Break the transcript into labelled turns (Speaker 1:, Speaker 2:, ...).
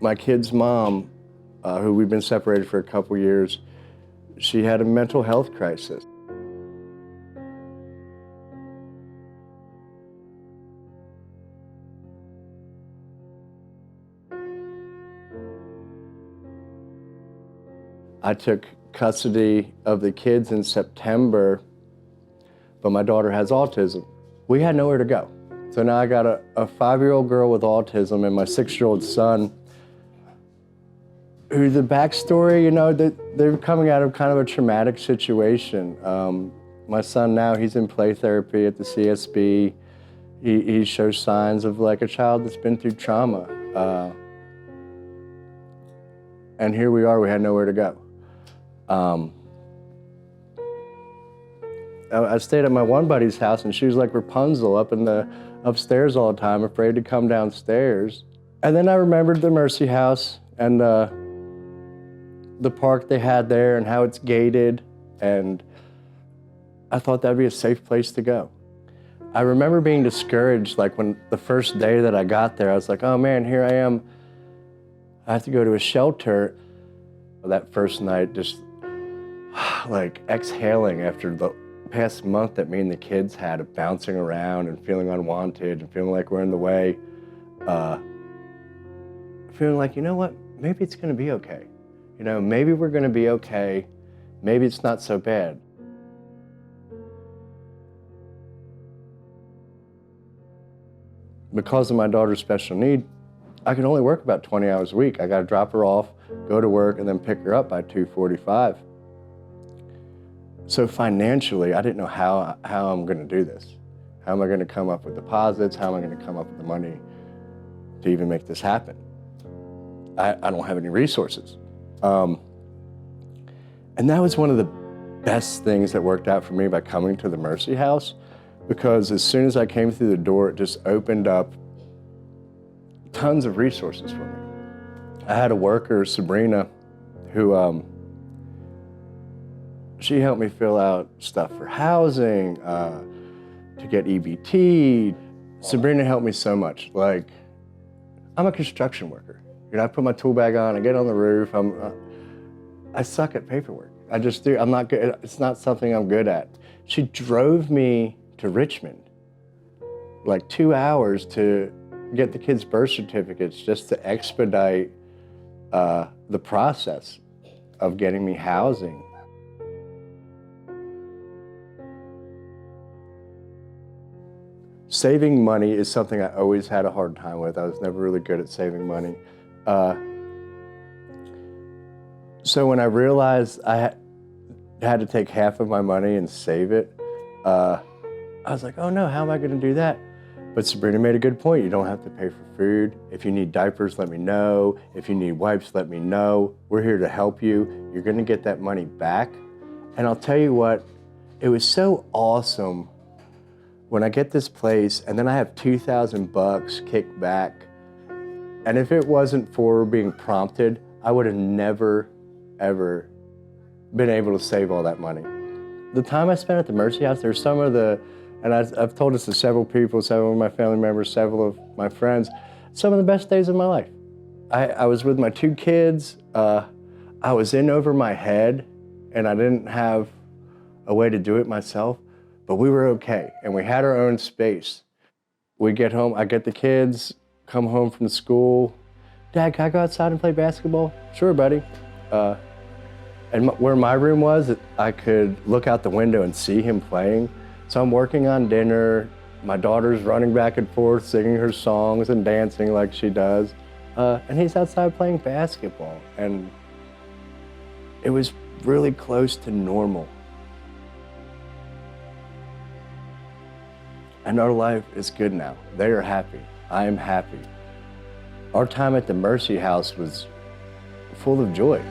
Speaker 1: My kid's mom, who we've been separated for a couple years, she had a mental health crisis. I took custody of the kids in September, but my daughter has autism. We had nowhere to go. So now I got a 5-year-old girl with autism and my 6-year-old son, who the backstory, you know, they're coming out of kind of a traumatic situation. My son now, he's in play therapy at the CSB. He shows signs of like a child that's been through trauma. And here we are, we had nowhere to go. I stayed at my one buddy's house and she was like Rapunzel up in the upstairs all the time, afraid to come downstairs. And then I remembered the Mercy House and the park they had there and how it's gated, and I thought that'd be a safe place to go. I remember being discouraged, like when the first day that I got there, I was like, oh man, here I am. I have to go to a shelter. That first night, just like exhaling after the past month that me and the kids had of bouncing around and feeling unwanted and feeling like we're in the way. Feeling like, you know what, maybe it's gonna be okay. You know, maybe we're gonna be okay. Maybe it's not so bad. Because of my daughter's special need, I can only work about 20 hours a week. I gotta drop her off, go to work, and then pick her up by 2:45. So financially, I didn't know how I'm gonna do this. How am I gonna come up with deposits? How am I gonna come up with the money to even make this happen? I don't have any resources. And that was one of the best things that worked out for me by coming to the Mercy House, because as soon as I came through the door, it just opened up tons of resources for me. I had a worker, Sabrina, who she helped me fill out stuff for housing, to get EBT. Sabrina helped me so much. Like, I'm a construction worker. You know, I put my tool bag on, I get on the roof, I suck at paperwork. I just do, I'm not good, it's not something I'm good at. She drove me to Richmond, like 2 hours to get the kids' birth certificates just to expedite the process of getting me housing. Saving money is something I always had a hard time with. I was never really good at saving money. So when I realized I had to take half of my money and save it, I was like, oh no, how am I gonna do that? But Sabrina made a good point. You don't have to pay for food. If you need diapers, let me know. If you need wipes, let me know. We're here to help you. You're gonna get that money back. And I'll tell you what, it was so awesome when I get this place and then I have 2,000 bucks kicked back. And if it wasn't for being prompted, I would have never, ever been able to save all that money. The time I spent at the Mercy House, there's some of the, and I've told this to several people, several of my family members, several of my friends, some of the best days of my life. I was with my 2 kids, I was in over my head, and I didn't have a way to do it myself, but we were okay, and we had our own space. We get home, I get the kids, come home from school. Dad, can I go outside and play basketball? Sure, buddy. And where my room was, I could look out the window and see him playing. So I'm working on dinner. My daughter's running back and forth, singing her songs and dancing like she does. And he's outside playing basketball. And it was really close to normal. And our life is good now. They are happy. I am happy. Our time at the Mercy House was full of joy.